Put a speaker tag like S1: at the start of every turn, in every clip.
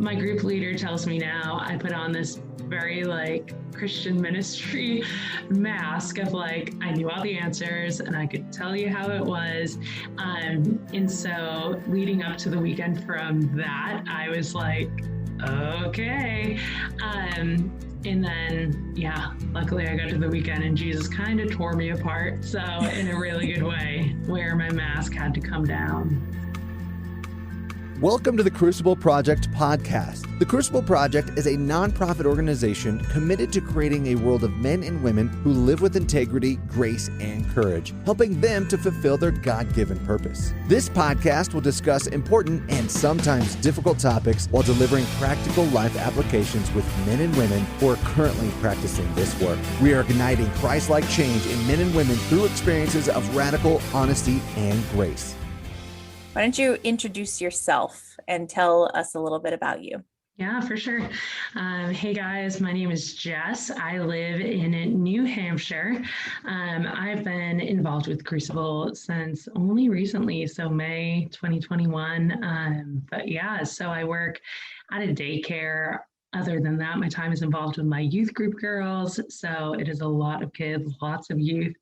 S1: my group leader tells me now I put on this very like Christian ministry mask of like, I knew all the answers and I could tell you how it was. And so leading up to the weekend from that, I was like, okay. And then, yeah, luckily I got to the weekend and Jesus kind of tore me apart. So in a really good way, where my mask had to come down.
S2: Welcome to the Crucible Project podcast. The Crucible Project is a nonprofit organization committed to creating a world of men and women who live with integrity, grace, and courage, helping them to fulfill their God-given purpose. This podcast will discuss important and sometimes difficult topics while delivering practical life applications with men and women who are currently practicing this work. We are igniting Christ-like change in men and women through experiences of radical honesty and grace.
S3: Why don't you introduce yourself and tell us a little bit about you?
S1: Yeah, for sure. Hey guys, my name is Jess. I live in New Hampshire. I've been involved with Crucible since only recently, so May 2021. But yeah, so I work at a daycare. Other than that, my time is involved with my youth group girls. So it is a lot of kids, lots of youth.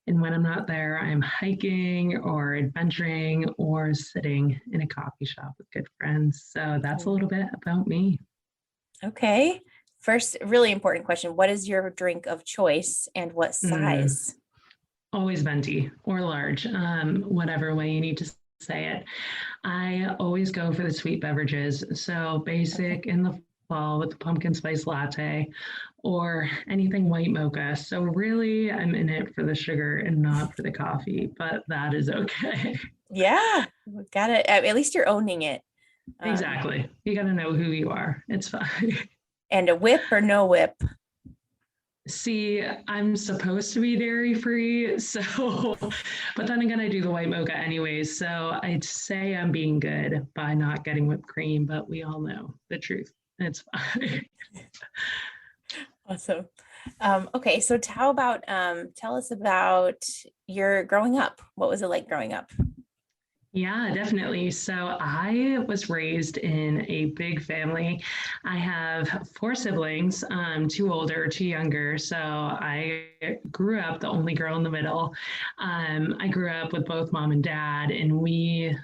S1: And when I'm not there, I'm hiking or adventuring or sitting in a coffee shop with good friends. So that's a little bit about me.
S3: Okay. First, really important question. What is your drink of choice and what size?
S1: Always venti or large, whatever way you need to say it. I always go for the sweet beverages. So basic in the fall with the pumpkin spice latte or anything white mocha. So really I'm in it for the sugar and not for the coffee, but that is okay.
S3: Yeah, got it. At least you're owning it.
S1: Exactly. You got to know who you are. It's fine.
S3: And a whip or no whip?
S1: See, I'm supposed to be dairy free, so, but then again, I do the white mocha anyways. So I'd say I'm being good by not getting whipped cream, but we all know the truth. It's fine.
S3: Awesome. Okay, so tell us about your growing up. What was it like growing up?
S1: Yeah, definitely. So I was raised in a big family. I have 4 siblings, 2 older, 2 younger. So I grew up the only girl in the middle. I grew up with both mom and dad, and we,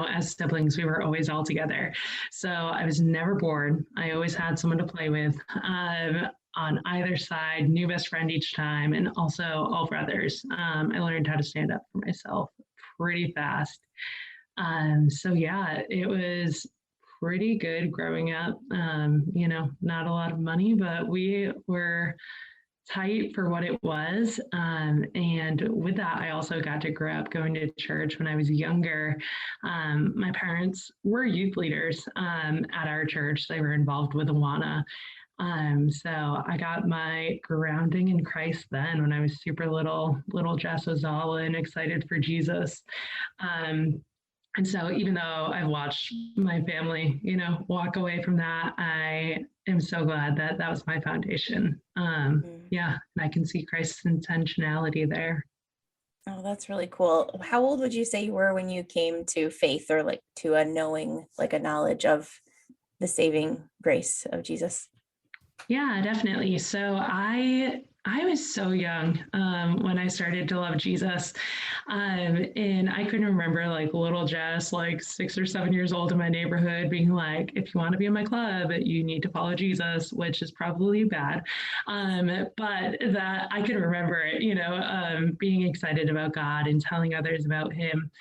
S1: as siblings, we were always all together. So I was never bored. I always had someone to play with. On either side, new best friend each time, and also all brothers. I learned how to stand up for myself pretty fast. So yeah, it was pretty good growing up. Not a lot of money, but we were tight for what it was. And with that, I also got to grow up going to church when I was younger. My parents were youth leaders at our church. They were involved with Awana. So I got my grounding in Christ then when I was super little Jess was all in, excited for Jesus. And so even though I've watched my family, walk away from that, I am so glad that that was my foundation. Yeah, and I can see Christ's intentionality there.
S3: Oh, that's really cool. How old would you say you were when you came to faith or like to a knowing, like a knowledge of the saving grace of Jesus?
S1: Yeah, definitely. So I was so young when I started to love Jesus. And I couldn't remember like little Jess, like 6 or 7 years old in my neighborhood being like, if you want to be in my club, you need to follow Jesus, which is probably bad. But that I can remember it, being excited about God and telling others about him.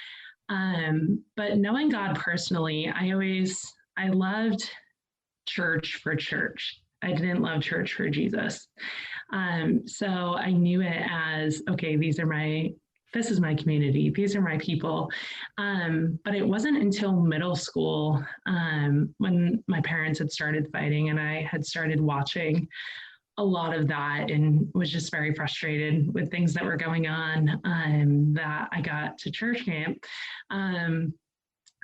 S1: But knowing God personally, I loved church for church. I didn't love church for Jesus. So I knew it as, okay, this is my community. These are my people. But it wasn't until middle school when my parents had started fighting and I had started watching a lot of that and was just very frustrated with things that were going on that I got to church camp.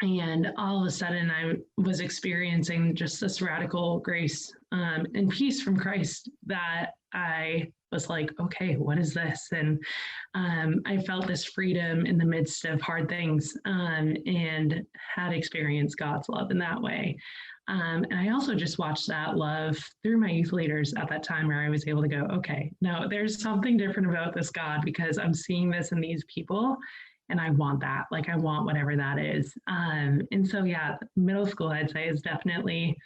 S1: And all of a sudden I was experiencing just this radical grace and peace from Christ that I was like, okay, what is this? And I felt this freedom in the midst of hard things, and had experienced God's love in that way. And I also just watched that love through my youth leaders at that time, where I was able to go, okay, no, there's something different about this God, because I'm seeing this in these people and I want that. Like, I want whatever that is. And so, yeah, middle school, I'd say, is definitely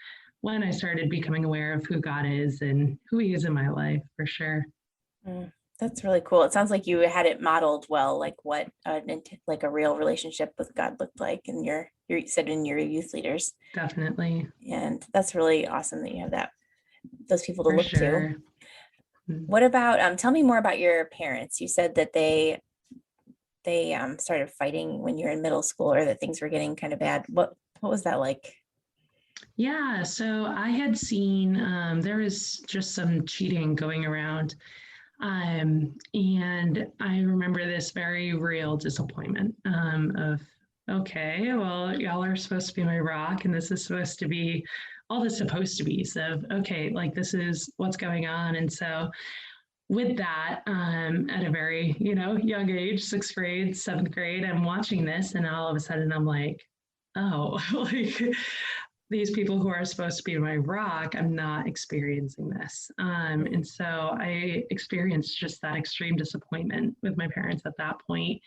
S1: when I started becoming aware of who God is and who he is in my life, for sure.
S3: That's really cool. It sounds like you had it modeled well, like what like a real relationship with God looked like, and you said in your youth leaders.
S1: Definitely.
S3: And that's really awesome that you have those people to
S1: For
S3: look
S1: sure.
S3: to. What about tell me more about your parents? You said that they started fighting when you were in middle school, or that things were getting kind of bad. What was that like?
S1: Yeah, so I had seen there was just some cheating going around. And I remember this very real disappointment of, okay, well, y'all are supposed to be my rock, and this is supposed to be all this supposed to be. So, okay, like, this is what's going on. And so with that, at a very, young age, 6th grade, 7th grade, I'm watching this, and all of a sudden I'm like, oh, like, these people who are supposed to be my rock, I'm not experiencing this. And so I experienced just that extreme disappointment with my parents at that point.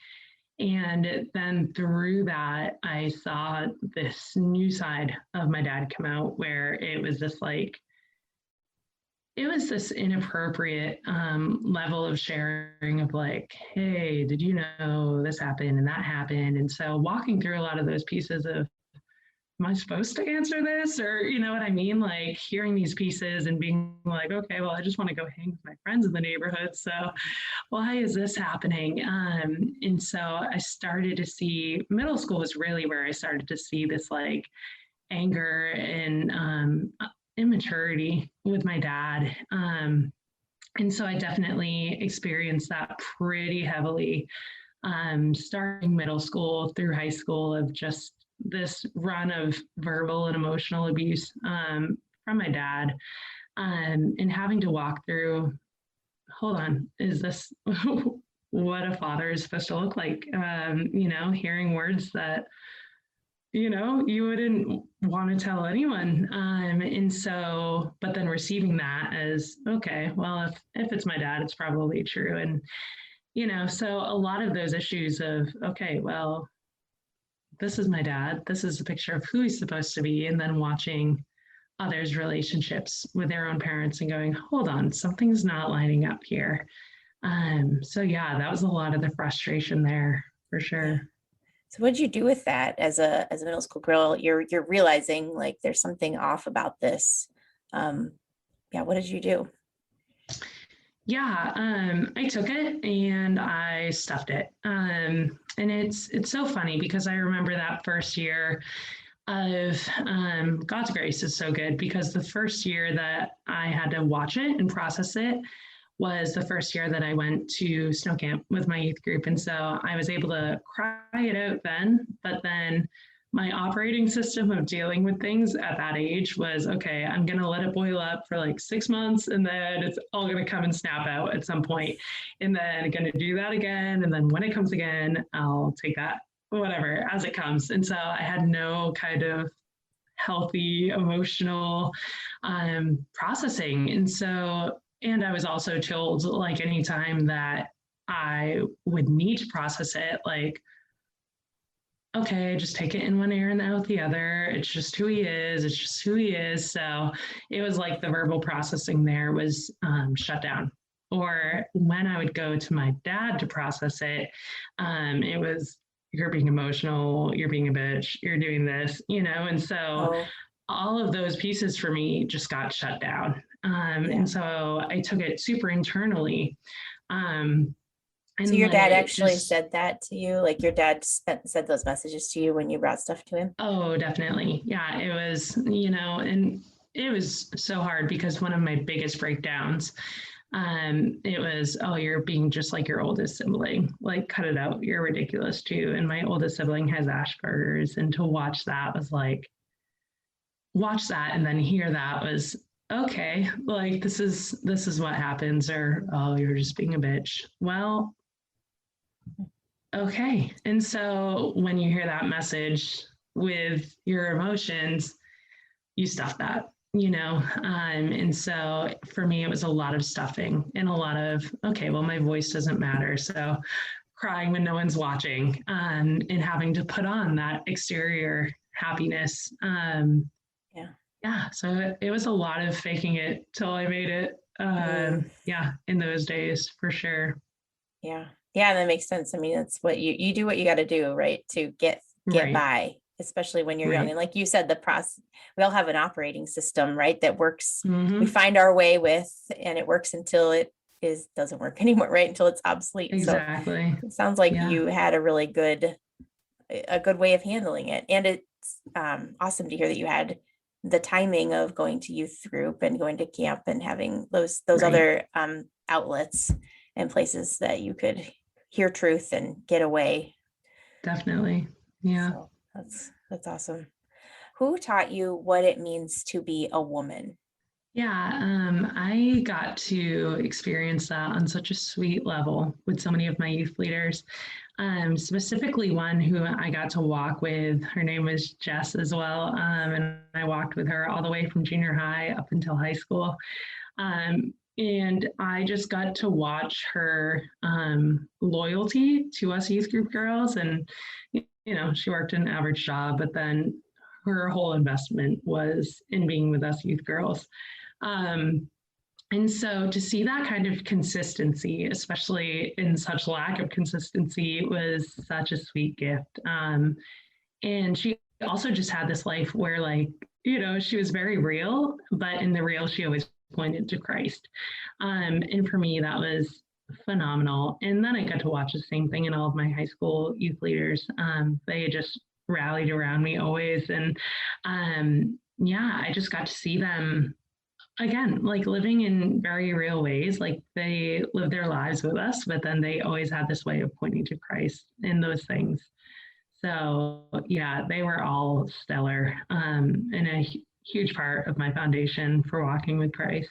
S1: And then through that, I saw this new side of my dad come out, where it was this inappropriate level of sharing of like, hey, did you know this happened and that happened? And so walking through a lot of those pieces of, am I supposed to answer this? Or, you know what I mean? Like, hearing these pieces and being like, okay, well, I just want to go hang with my friends in the neighborhood. So why is this happening? And so I started to see, middle school was really where I started to see this like anger and immaturity with my dad. And so I definitely experienced that pretty heavily, starting middle school through high school, of just this run of verbal and emotional abuse from my dad, and having to walk through, hold on, is this what a father is supposed to look like? Hearing words that, you wouldn't want to tell anyone. And so, but then receiving that as, okay, well, if it's my dad, it's probably true. And, so a lot of those issues of, okay, well, this is my dad, this is a picture of who he's supposed to be, and then watching others' relationships with their own parents and going, hold on, something's not lining up here. So yeah, that was a lot of the frustration there, for sure.
S3: So what did you do with that as a middle school girl? You're realizing like there's something off about this. What did you do?
S1: Yeah, I took it and I stuffed it. And it's so funny, because I remember that first year of God's grace is so good, because the first year that I had to watch it and process it was the first year that I went to snow camp with my youth group. And so I was able to cry it out then, but then my operating system of dealing with things at that age was, okay, I'm going to let it boil up for like 6 months, and then it's all going to come and snap out at some point. And then I'm going to do that again. And then when it comes again, I'll take that, whatever, as it comes. And so I had no kind of healthy emotional processing. And so, and I was also told, like, anytime that I would need to process it, like, okay, just take it in one ear and out the other. It's just who he is. It's just who he is. So it was like the verbal processing there was shut down. Or when I would go to my dad to process it, it was, you're being emotional, you're being a bitch, you're doing this, and so all of those pieces for me just got shut down. And so I took it super internally.
S3: So your dad actually said that to you? Like, your dad said those messages to you when you brought stuff to him?
S1: Oh, definitely. Yeah, it was, and it was so hard, because one of my biggest breakdowns, it was, oh, you're being just like your oldest sibling, like, cut it out, you're ridiculous too. And my oldest sibling has Asperger's, and to watch that was like, watch that and then hear that was okay, like this is what happens, or oh, you're just being a bitch. Well, okay. And so when you hear that message with your emotions, you stuff that, and so for me it was a lot of stuffing and a lot of, okay, well, my voice doesn't matter, so crying when no one's watching, and having to put on that exterior happiness.
S3: Yeah.
S1: Yeah, so it was a lot of faking it till I made it. Yeah, in those days for sure.
S3: Yeah. Yeah, that makes sense. I mean, that's what you do what you got to do, right? To get
S1: Right,
S3: by, especially when you're young.
S1: right.
S3: And like you said, the process, we all have an operating system, right? That works. We
S1: Mm-hmm.
S3: find our way with, and it works until it doesn't work anymore, right? Until it's obsolete. So
S1: Exactly.
S3: it sounds like
S1: Yeah.
S3: you had a good way of handling it. And it's awesome to hear that you had the timing of going to youth group and going to camp and having those
S1: Right.
S3: other outlets and places that you could hear truth and get away.
S1: Definitely. Yeah.
S3: So that's awesome. Who taught you what it means to be a woman?
S1: Yeah, I got to experience that on such a sweet level with so many of my youth leaders. Specifically, one who I got to walk with, her name was Jess as well. And I walked with her all the way from junior high up until high school. And I just got to watch her loyalty to us youth group girls. And, she worked an average job, but then her whole investment was in being with us youth girls. Um, and so to see that kind of consistency, especially in such lack of consistency, was such a sweet gift. And she also just had this life where, like, she was very real, but in the real, she always pointed to Christ. And for me, that was phenomenal. And then I got to watch the same thing in all of my high school youth leaders. They just rallied around me always. And yeah, I just got to see them again, like living in very real ways. Like they live their lives with us, but then they always had this way of pointing to Christ in those things. So yeah, they were all stellar, and a huge part of my foundation for walking with Christ.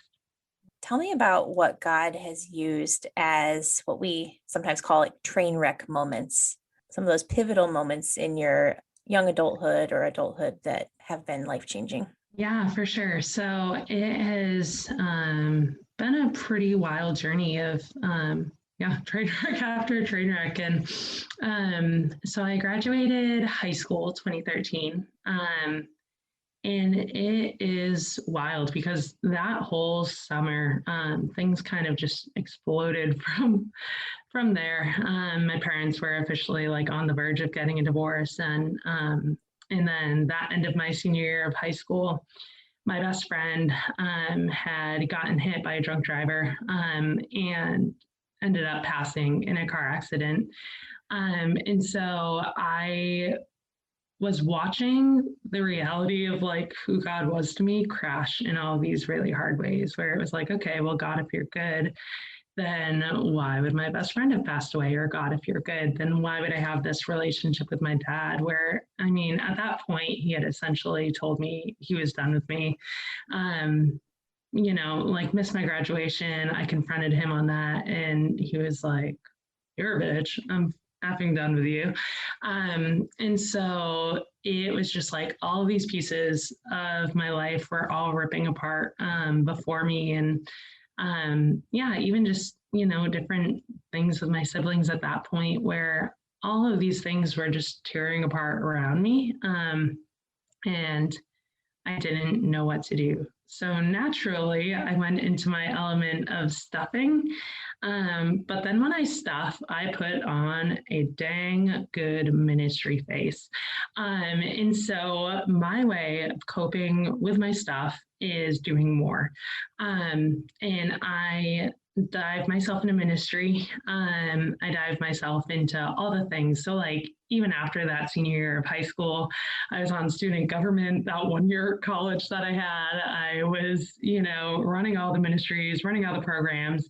S3: Tell me about what God has used as what we sometimes call like train wreck moments, some of those pivotal moments in your young adulthood or adulthood that have been life-changing.
S1: Yeah, for sure. So it has been a pretty wild journey of, yeah, train wreck after train wreck. And so I graduated high school 2013. And it is wild because that whole summer, things kind of just exploded from there. My parents were officially like on the verge of getting a divorce, and then that end of my senior year of high school, my best friend had gotten hit by a drunk driver, and ended up passing in a car accident. And so I was watching the reality of like who God was to me crash in all these really hard ways, where it was like, okay, well, God, if you're good, then why would my best friend have passed away? Or God, if you're good, then why would I have this relationship with my dad? Where, I mean, at that point, he had essentially told me he was done with me. Like missed my graduation. I confronted him on that, and he was like, you're a bitch. I'm effing done with you. And so it was just like all of these pieces of my life were all ripping apart before me. And yeah, even just, different things with my siblings at that point where all of these things were just tearing apart around me. And I didn't know what to do. So naturally, I went into my element of stuffing. But then when I stuff, I put on a dang good ministry face. And so my way of coping with my stuff is doing more. And I dive myself into ministry. I dive myself into all the things. So like even after that senior year of high school, I was on student government that 1 year at college that I had. I was, running all the ministries, running all the programs.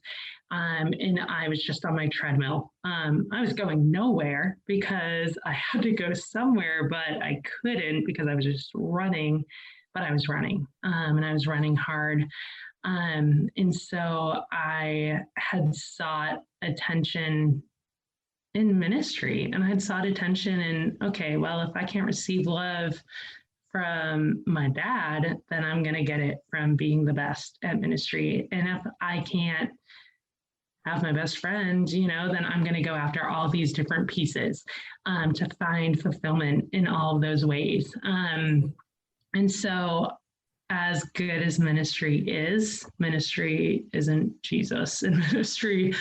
S1: And I was just on my treadmill. I was going nowhere because I had to go somewhere, but I couldn't because I was just running but I was running, and I was running hard. And so I had sought attention in ministry, and I had sought attention in, okay, well, if I can't receive love from my dad, then I'm going to get it from being the best at ministry. And if I can't have my best friend, then I'm going to go after all these different pieces to find fulfillment in all of those ways. And so, as good as ministry isn't Jesus, and ministry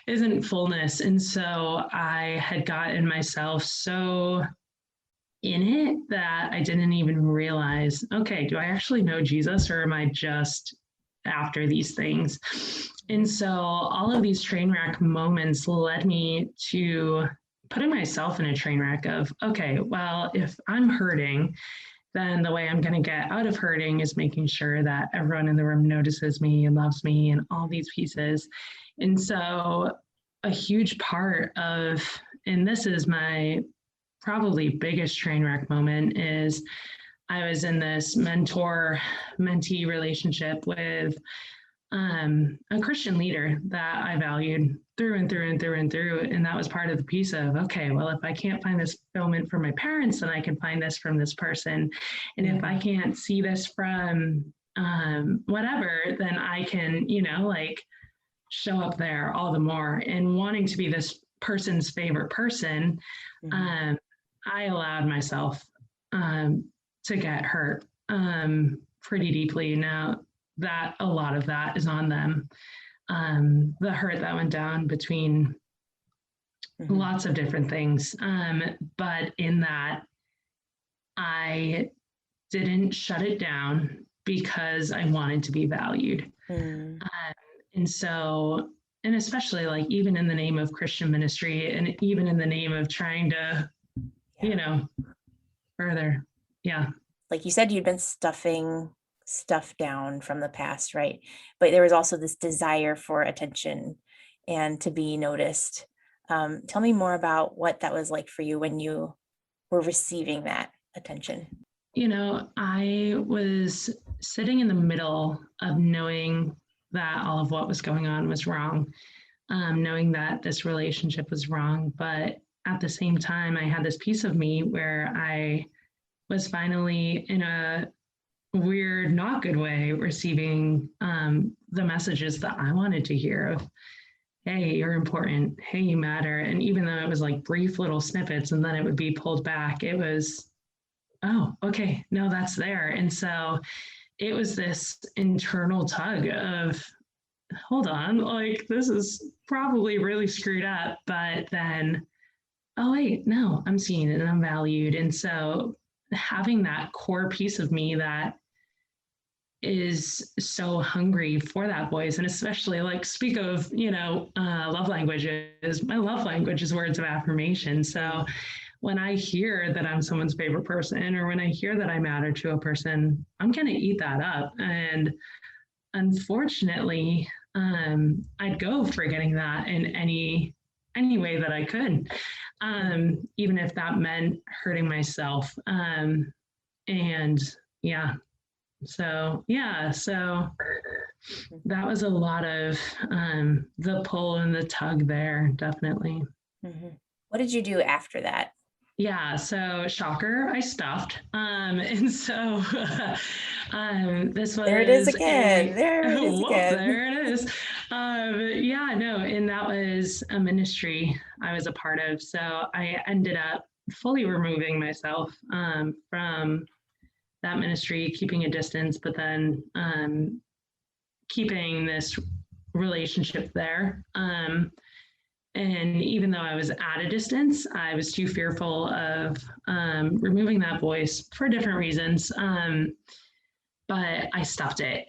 S1: isn't fullness. And so I had gotten myself so in it that I didn't even realize, okay, do I actually know Jesus, or am I just after these things? And so all of these train wreck moments led me to putting myself in a train wreck of, okay, well, if I'm hurting, then the way I'm going to get out of hurting is making sure that everyone in the room notices me and loves me and all these pieces. And so a huge part of, and this is my probably biggest train wreck moment, is I was in this mentor-mentee relationship with a Christian leader that I valued through and through and through and through. And that was part of the piece of, okay, well, if I can't find this fulfillment from my parents, then I can find this from this person. And if I can't see this from whatever, then I can, show up there all the more. And wanting to be this person's favorite person, I allowed myself to get hurt pretty deeply. Now, that a lot of that is on them. The hurt that went down between lots of different things. But in that, I didn't shut it down because I wanted to be valued. And so, and especially like even in the name of Christian ministry, and even in the name of trying to, further. Yeah.
S3: Like you said, you'd been stuffing stuff down from the past, right? But there was also this desire for attention and to be noticed. Tell me more about what that was like for you when you were receiving that attention.
S1: I was sitting in the middle of knowing that all of what was going on was wrong, knowing that this relationship was wrong. But at the same time, I had this piece of me where I was finally, in a weird, not good way, receiving the messages that I wanted to hear of, hey, you're important, hey, you matter. And even though it was like brief little snippets and then it would be pulled back, it was, oh, okay, no, that's there. And so it was this internal tug of, hold on, like this is probably really screwed up, but then, oh wait, no, I'm seen and I'm valued. And so having that core piece of me that is so hungry for that voice, and especially like speak of, love languages, my love language is words of affirmation. So when I hear that I'm someone's favorite person, or when I hear that I matter to a person, I'm going to eat that up. And unfortunately, I'd go for getting that in any way that I could, even if that meant hurting myself. So that was a lot of the pull and the tug there, definitely.
S3: What did you do after that?
S1: Yeah, so shocker, I stuffed. And so this was... There
S3: it is again. There it
S1: is. And that was a ministry I was a part of. So I ended up fully removing myself from that ministry, keeping a distance, but then keeping this relationship there. And even though I was at a distance, I was too fearful of removing that voice for different reasons. But I stuffed it.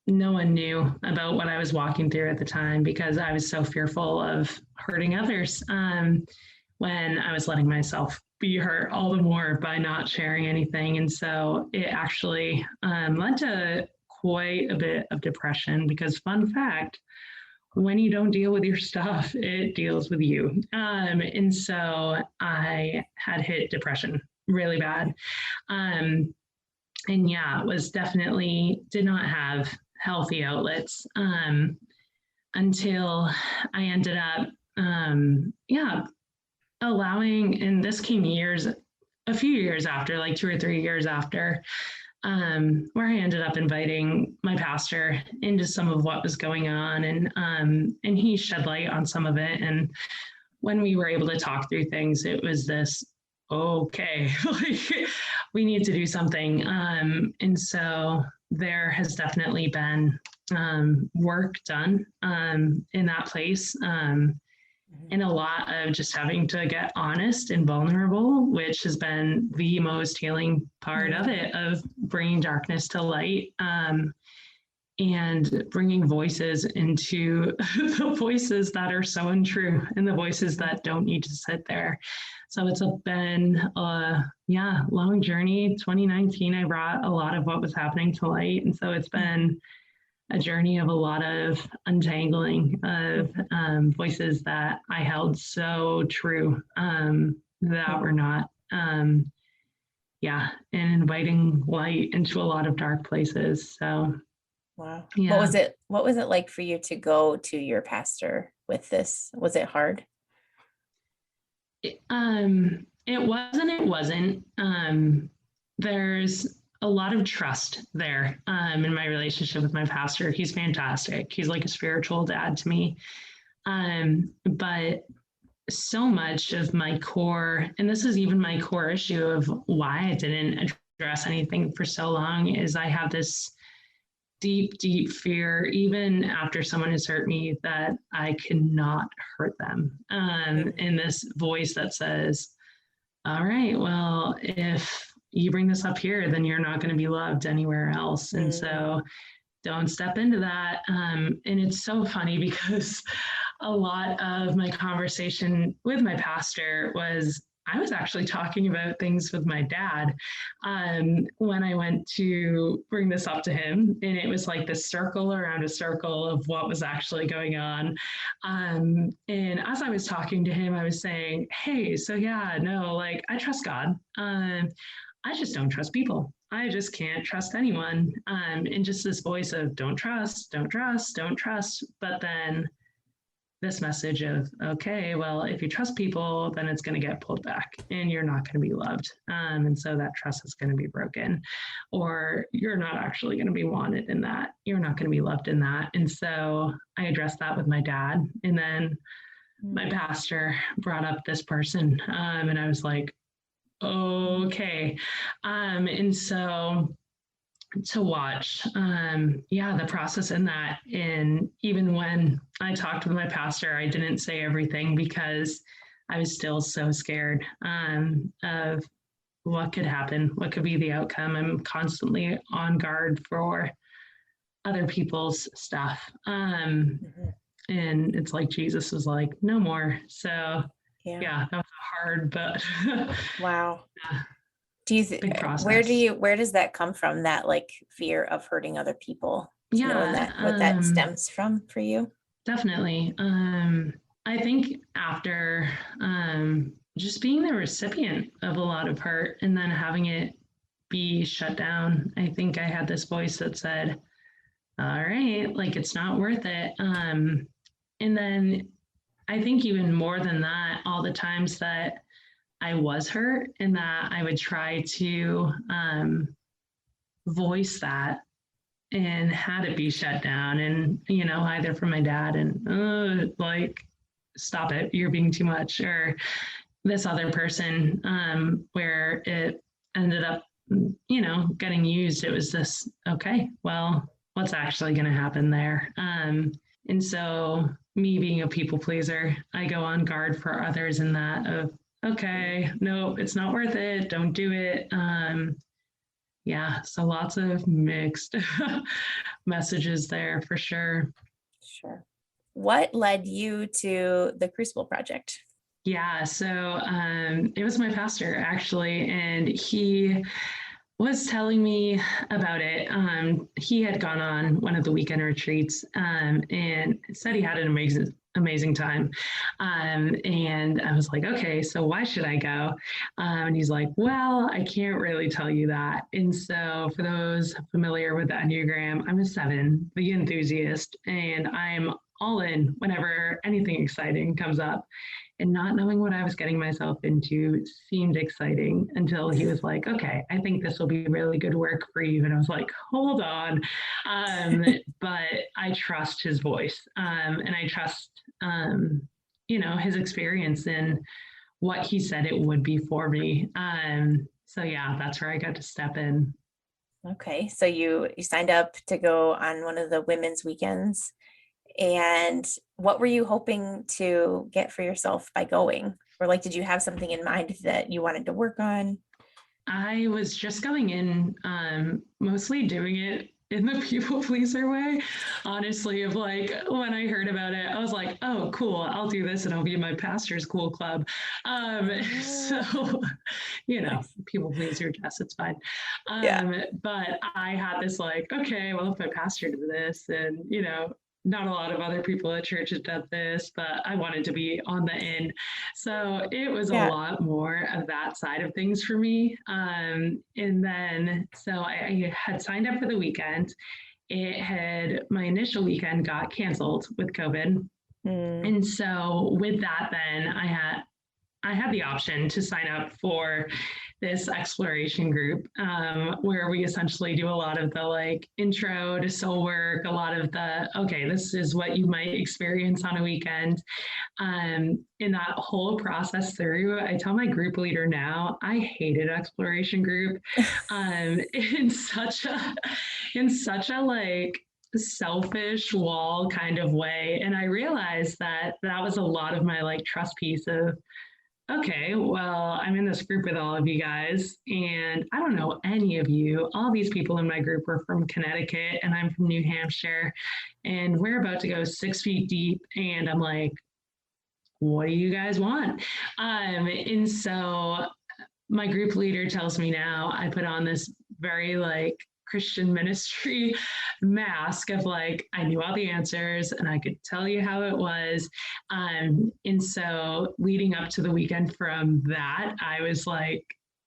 S1: No one knew about what I was walking through at the time because I was so fearful of hurting others when I was letting myself be hurt all the more by not sharing anything. And so it actually led to quite a bit of depression because, fun fact, when you don't deal with your stuff, it deals with you. And so I had hit depression really bad. yeah, it was definitely did not have healthy outlets until I ended up, yeah, allowing, and this came a few years after, like 2 or 3 years after, where I ended up inviting my pastor into some of what was going on, and he shed light on some of it. And when we were able to talk through things, it was this, okay, like we need to do something. And so there has definitely been work done in that place. And a lot of just having to get honest and vulnerable, which has been the most healing part of it, of bringing darkness to light, and bringing voices into the voices that are so untrue and the voices that don't need to sit there. So it's been a long journey. 2019, I brought a lot of what was happening to light. And so it's been a journey of a lot of untangling of voices that I held so true that were not, and inviting light into a lot of dark places. So,
S3: wow.
S1: Yeah.
S3: What was it like for you to go to your pastor with this? Was it hard?
S1: It wasn't. There's a lot of trust there in my relationship with my pastor. He's fantastic. He's like a spiritual dad to me. But so much of my core, and this is even my core issue of why I didn't address anything for so long, is I have this deep, deep fear, even after someone has hurt me, that I cannot hurt them. And this voice that says, all right, well, if you bring this up here, then you're not going to be loved anywhere else. And so don't step into that. And it's so funny because a lot of my conversation with my pastor was, I was actually talking about things with my dad when I went to bring this up to him. And it was like this circle around a circle of what was actually going on. And as I was talking to him, I was saying, hey, so like I trust God. I just don't trust people. I just can't trust anyone. And just this voice of don't trust, don't trust, don't trust. But then this message of, okay, well, if you trust people, then it's going to get pulled back and you're not going to be loved. And so that trust is going to be broken, or you're not actually going to be wanted in that. You're not going to be loved in that. And so I addressed that with my dad. And then my pastor brought up this person. And I was like, okay. And so to watch, the process in that. And even when I talked with my pastor, I didn't say everything because I was still so scared of what could happen, what could be the outcome. I'm constantly on guard for other people's stuff. And it's like Jesus was like, no more. So that was hard, but
S3: wow.
S1: Yeah.
S3: Do you where does that come from, that like fear of hurting other people? Do you know what that stems from for you?
S1: Definitely. I think after just being the recipient of a lot of hurt and then having it be shut down, I think I had this voice that said, all right, like it's not worth it. And then I think even more than that, all the times that I was hurt and that I would try to voice that and had it be shut down, and either from my dad and like, stop it, you're being too much, or this other person where it ended up getting used. It was this, okay, well, what's actually going to happen there? And so me being a people pleaser, I go on guard for others in that of, okay, no, it's not worth it, don't do it. So lots of mixed messages there for sure.
S3: Sure. What led you to the Crucible Project?
S1: Yeah, so it was my pastor actually, and he was telling me about it. He had gone on one of the weekend retreats and said he had an amazing time. And I was like, okay, so why should I go? And he's like, well, I can't really tell you that. And so for those familiar with the Enneagram, I'm a 7, the enthusiast, and I'm all in whenever anything exciting comes up. And not knowing what I was getting myself into seemed exciting until he was like, okay, I think this will be really good work for you. And I was like, hold on. But I trust his voice, and I trust, his experience in what he said it would be for me. So yeah, that's where I got to step in.
S3: Okay. So you signed up to go on one of the women's weekends. And what were you hoping to get for yourself by going? Or like, did you have something in mind that you wanted to work on?
S1: I was just going in, mostly doing it in the people pleaser way, honestly, of like, when I heard about it, I was like, oh, cool, I'll do this and I'll be in my pastor's cool club. So,
S3: Nice.
S1: people pleaser, Jess, it's fine.
S3: Yeah.
S1: But I had this like, okay, well, if my pastor did this and, not a lot of other people at church had done this, but I wanted to be on the end. So it was a
S3: Yeah.
S1: lot more of that side of things for me. And then, so I had signed up for the weekend. My initial weekend got canceled with COVID.
S3: Mm.
S1: And so with that, then I had the option to sign up for this exploration group, where we essentially do a lot of the like intro to soul work, a lot of the, okay, this is what you might experience on a weekend. In that whole process through, I tell my group leader now, I hated exploration group, in such a like selfish wall kind of way. And I realized that that was a lot of my like trust piece of, okay, well, I'm in this group with all of you guys, and I don't know any of you. All these people in my group are from Connecticut, and I'm from New Hampshire, and we're about to go 6 feet deep. And I'm like, what do you guys want? And so my group leader tells me now I put on this very like Christian ministry mask of like, I knew all the answers and I could tell you how it was. And so leading up to the weekend from that, I was like,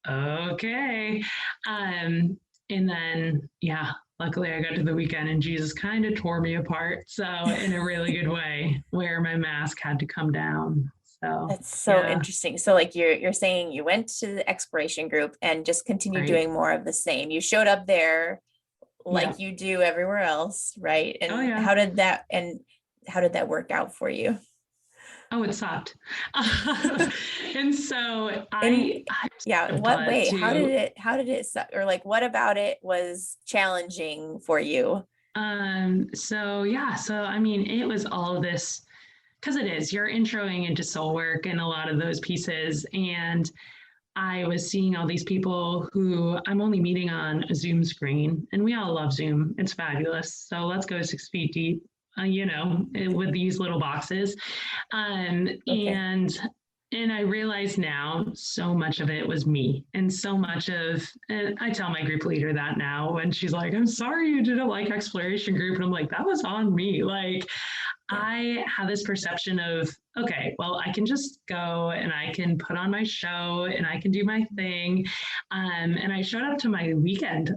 S1: okay. And then, yeah, luckily I got to the weekend and Jesus kind of tore me apart. So in a really good way, where my mask had to come down. So
S3: That's so
S1: yeah,
S3: interesting. So like you're saying you went to the exploration group and just continued
S1: right.
S3: doing more of the same. You showed up there
S1: Yeah.
S3: like you do everywhere else, right?
S1: Oh
S3: And
S1: yeah.
S3: how did that work out for you?
S1: Oh, it sucked. And so
S3: And
S1: I
S3: yeah, what
S1: but
S3: way?
S1: to
S3: How did it suck? Or like what about it was challenging for you?
S1: so yeah, so I mean it was all of this because it is, you're introing into soul work and a lot of those pieces. And I was seeing all these people who I'm only meeting on a Zoom screen, and we all love Zoom. It's fabulous. So let's go 6 feet deep, with these little boxes. Um,
S3: Okay.
S1: and and I realize now so much of it was me, and so much of, and I tell my group leader that now when she's like, I'm sorry you didn't like exploration group. And I'm like, that was on me. Like,
S3: Yeah.
S1: I have this perception of, okay, well, I can just go and I can put on my show and I can do my thing. And I showed up to my weekend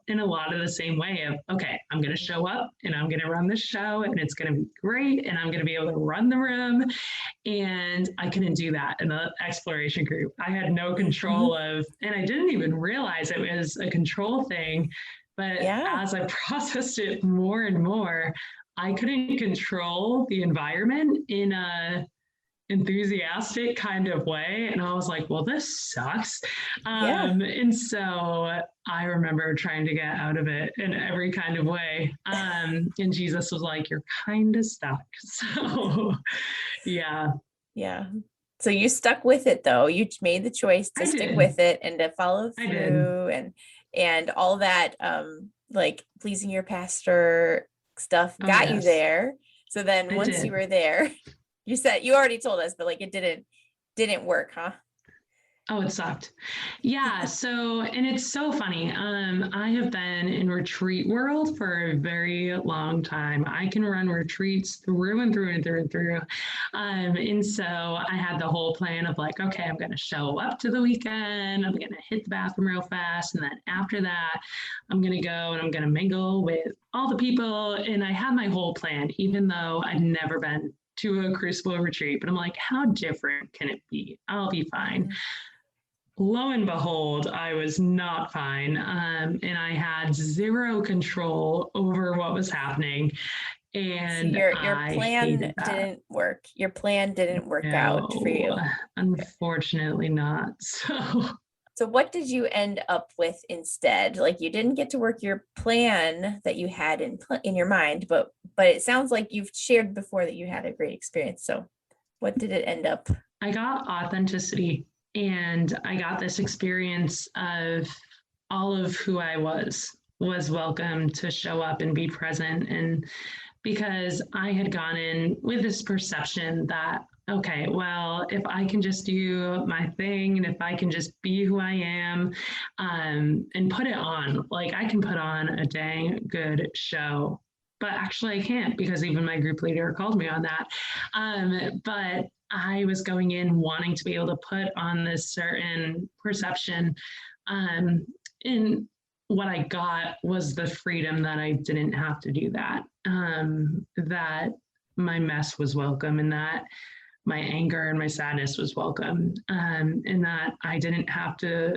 S1: in a lot of the same way of, okay, I'm going to show up and I'm going to run the show and it's going to be great. And I'm going to be able to run the room. And I couldn't do that in the exploration group. I had no control
S3: Mhm.
S1: of, and I didn't even realize it was a control thing. But
S3: Yeah.
S1: as I processed it more and more, I couldn't control the environment in a enthusiastic kind of way. And I was like, well, this sucks.
S3: Yeah.
S1: And so I remember trying to get out of it in every kind of way. And Jesus was like, you're kind of stuck. So yeah,
S3: Yeah. So you stuck with it though. You made the choice to
S1: I
S3: stick
S1: did.
S3: with it and to follow
S1: I did.
S3: through and all that like pleasing your pastor stuff
S1: Oh,
S3: got you
S1: yes,
S3: there. So then
S1: I
S3: once you
S1: did.
S3: were there, you said you already told us, but like it didn't work, huh?
S1: Oh, it sucked. Yeah. So, and it's so funny. I have been in retreat world for a very long time. I can run retreats through and through and through and through. And so I had the whole plan of like, okay, I'm going to show up to the weekend. I'm going to hit the bathroom real fast. And then after that, I'm going to go and I'm going to mingle with all the people. And I had my whole plan, even though I'd never been to a Crucible retreat. But I'm like, how different can it be? I'll be fine. Lo and behold, I was not fine. And I had zero control over what was happening. And
S3: So your
S1: I
S3: plan
S1: hated that.
S3: didn't work. Your plan didn't work out for
S1: No,
S3: you.
S1: unfortunately not.
S3: So what did you end up with instead? Like you didn't get to work your plan that you had in your mind, but it sounds like you've shared before that you had a great experience. So what did it end up?
S1: I got authenticity, and I got this experience of all of who I was welcome to show up and be present. And because I had gone in with this perception that, okay, well, if I can just do my thing and if I can just be who I am, and put it on, like I can put on a dang good show. But actually I can't, because even my group leader called me on that. But I was going in wanting to be able to put on this certain perception. And what I got was the freedom that I didn't have to do that, that my mess was welcome, and that my anger and my sadness was welcome, and that I didn't have to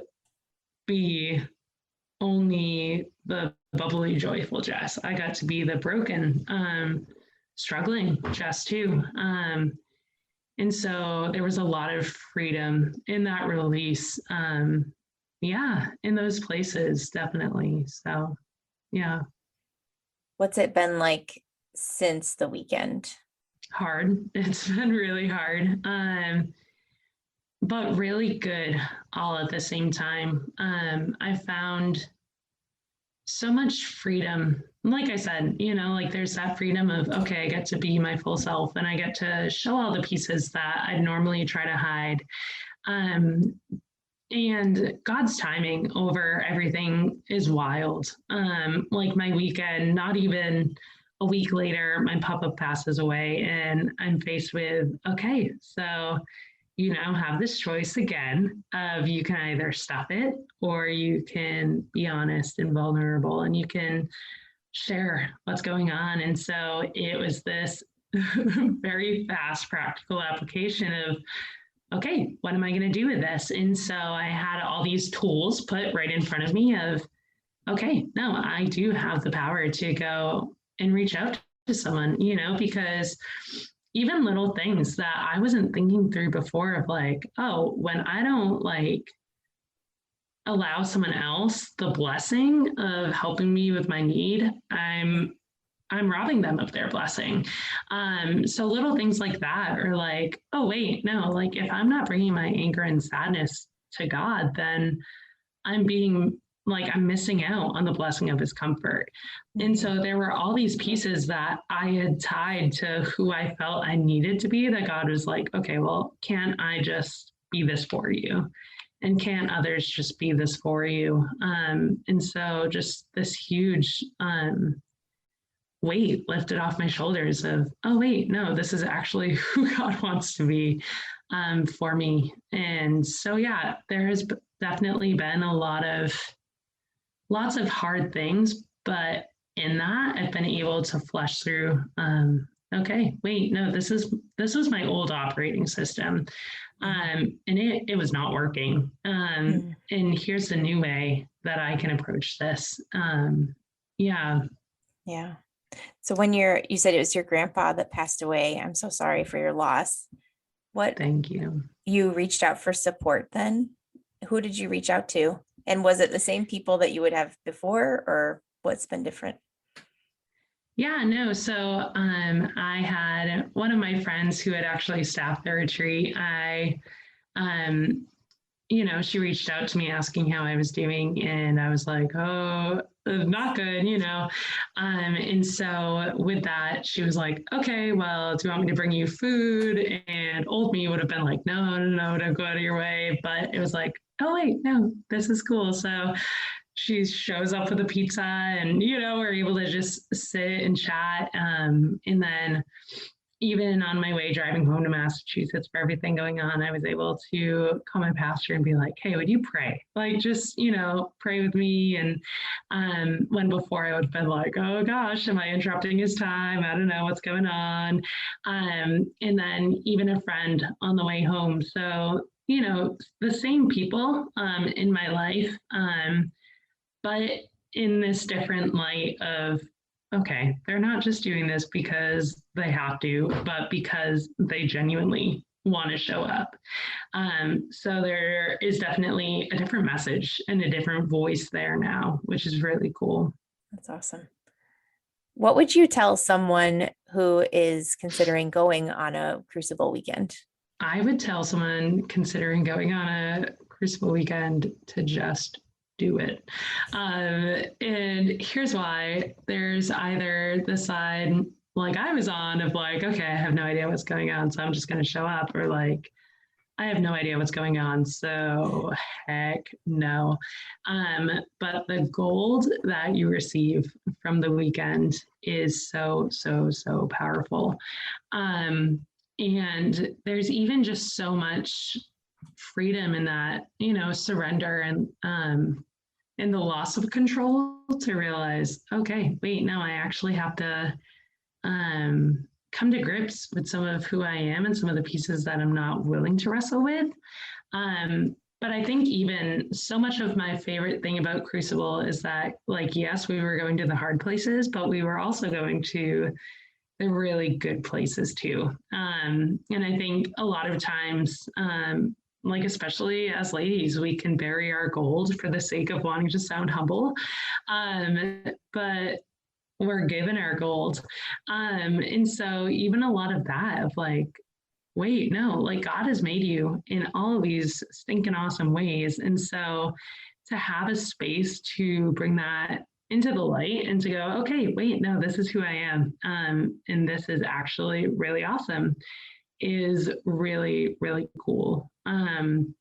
S1: be only the bubbly, joyful Jess. I got to be the broken, struggling Jess too. And so there was a lot of freedom in that release. Yeah, in those places, definitely. So, yeah.
S3: What's it been like since the weekend?
S1: Hard. It's been really hard. But really good all at the same time. I found so much freedom. Like I said, like there's that freedom of, okay, I get to be my full self and I get to show all the pieces that I'd normally try to hide. And God's timing over everything is wild. Like my weekend, not even a week later, my papa passes away, and I'm faced with, okay, so you now have this choice again of you can either stuff it or you can be honest and vulnerable and you can share what's going on. And so it was this very fast, practical application of, okay, what am I going to do with this? And so I had all these tools put right in front of me of, okay, no, I do have the power to go and reach out to someone, because even little things that I wasn't thinking through before of like, oh, when I don't like allow someone else the blessing of helping me with my need, I'm robbing them of their blessing. So little things like that are like, oh, wait, no, like if I'm not bringing my anger and sadness to God, then I'm missing out on the blessing of his comfort. And so there were all these pieces that I had tied to who I felt I needed to be, that God was like, okay, well, can't I just be this for you? And can't others just be this for you? And so just this huge weight lifted off my shoulders of, oh, wait, no, this is actually who God wants to be for me. And so, yeah, there has definitely been lots of hard things, but in that I've been able to flush through, okay, wait, no, this was my old operating system. And it was not working. And here's the new way that I can approach this. Yeah.
S3: Yeah. So when you said it was your grandpa that passed away, I'm so sorry for your loss.
S1: Thank you.
S3: You reached out for support then? Who did you reach out to? And was it the same people that you would have before, or what's been different?
S1: Yeah, no. So I had one of my friends who had actually staffed the retreat. She reached out to me asking how I was doing. And I was like, oh, not good, And so with that, she was like, okay, well, do you want me to bring you food? And old me would have been like, no, no, no, don't go out of your way. But it was like, oh, wait, no, this is cool. So she shows up with a pizza and, we're able to just sit and chat. And then even on my way driving home to Massachusetts for everything going on, I was able to call my pastor and be like, hey, would you pray? Like, just, pray with me. And when before I would have been like, oh gosh, am I interrupting his time? I don't know what's going on. And then even a friend on the way home. So, the same people in my life, but in this different light of, okay, they're not just doing this because they have to, but because they genuinely want to show up. So there is definitely a different message and a different voice there now, which is really cool.
S3: That's awesome. What would you tell someone who is considering going on a Crucible weekend?
S1: I would tell someone considering going on a Crucible weekend to just do it. And here's why. There's either the side like I was on of like, okay, I have no idea what's going on, so I'm just going to show up, or like, I have no idea what's going on, so heck no. But the gold that you receive from the weekend is so, so, so powerful. And there's even just so much freedom in that, surrender and the loss of control to realize, okay, wait, no, I actually have to come to grips with some of who I am and some of the pieces that I'm not willing to wrestle with. But I think even so much of my favorite thing about Crucible is that, like, yes, we were going to the hard places, but we were also going to the really good places too. And I think a lot of times, like especially as ladies, we can bury our gold for the sake of wanting to sound humble, but we're given our gold. And so even a lot of that of like, wait, no, like God has made you in all of these stinking awesome ways. And so to have a space to bring that into the light and to go, okay, wait, no, this is who I am. And this is actually really awesome is really, really cool. And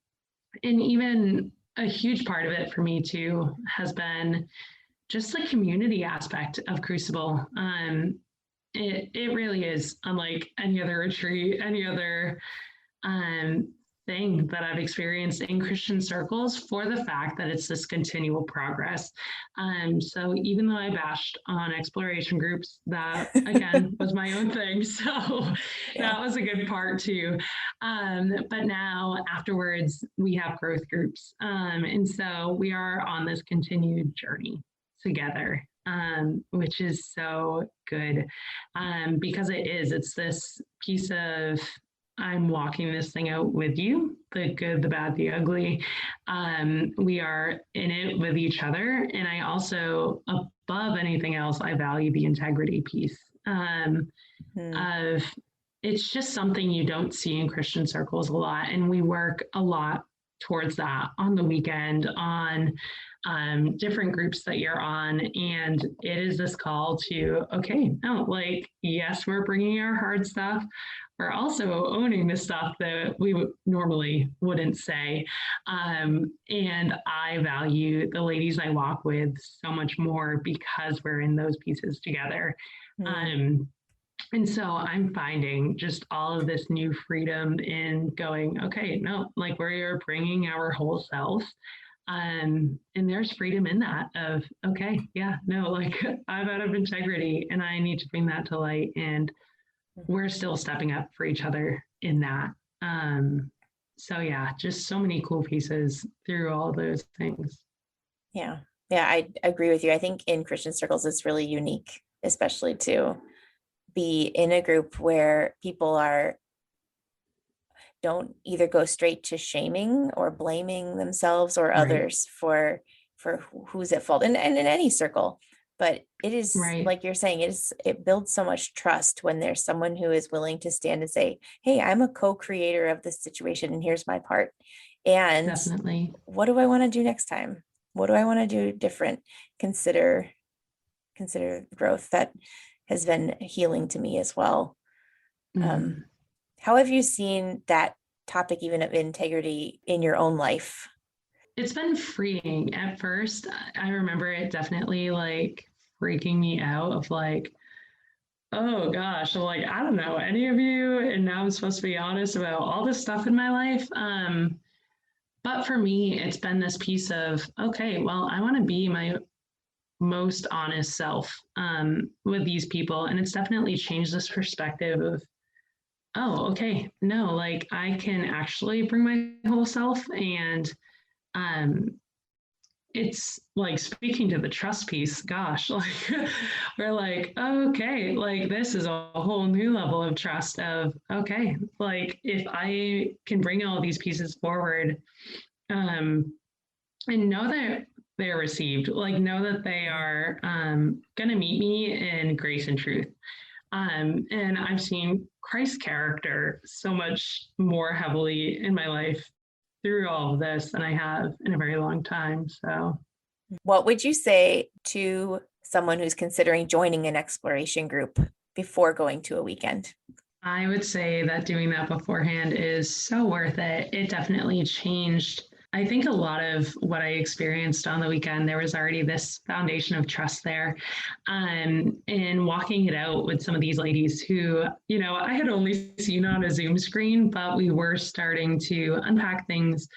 S1: even a huge part of it for me too has been just the community aspect of Crucible. It really is unlike any other retreat, any other thing that I've experienced in Christian circles for the fact that it's this continual progress. So even though I bashed on exploration groups, that again was my own thing. So that was a good part too. But now afterwards, we have growth groups. And so we are on this continued journey together, which is so good, because it's this piece of I'm walking this thing out with you, the good, the bad, the ugly. We are in it with each other. And I also, above anything else, I value the integrity piece of it's just something you don't see in Christian circles a lot. And we work a lot towards that on the weekend, on different groups that you're on. And it is this call to, okay, no, like, yes, we're bringing our hard stuff. We're also owning the stuff that we normally wouldn't say. And I value the ladies I walk with so much more because we're in those pieces together. And so I'm finding just all of this new freedom in going, okay, no, like we're bringing our whole self. And there's freedom in that of, okay, yeah, no, like I'm out of integrity and I need to bring that to light. And we're still stepping up for each other in that. So yeah, just so many cool pieces through all those things.
S3: Yeah. Yeah, I agree with you. I think in Christian circles, it's really unique, especially to be in a group where people don't either go straight to shaming or blaming themselves or others for who's at fault, and in any circle. But it is like you're saying, it builds so much trust when there's someone who is willing to stand and say, hey, I'm a co-creator of this situation and here's my part. And
S1: definitely,
S3: what do I want to do next time? What do I want to do different? Consider growth. That has been healing to me as well.
S1: Mm.
S3: How have you seen that topic, even of integrity, in your own life?
S1: It's been freeing. At first, I remember it definitely like freaking me out of like, oh gosh, I'm like, I don't know any of you. And now I'm supposed to be honest about all this stuff in my life. But for me, it's been this piece of, okay, well, I want to be my most honest self with these people. And it's definitely changed this perspective of, oh, okay, no, like I can actually bring my whole self. And um, it's like speaking to the trust piece, gosh, like we're like, okay, like this is a whole new level of trust of, okay, like if I can bring all these pieces forward, um, and know that they're received, like know that they are going to meet me in grace and truth. And I've seen Christ's character so much more heavily in my life through all of this than I have in a very long time. So,
S3: What would you say to someone who's considering joining an exploration group before going to a weekend?
S1: I would say that doing that beforehand is so worth it. It definitely changed. I think a lot of what I experienced on the weekend, there was already this foundation of trust there. And walking it out with some of these ladies who, you know, I had only seen on a Zoom screen, but we were starting to unpack things.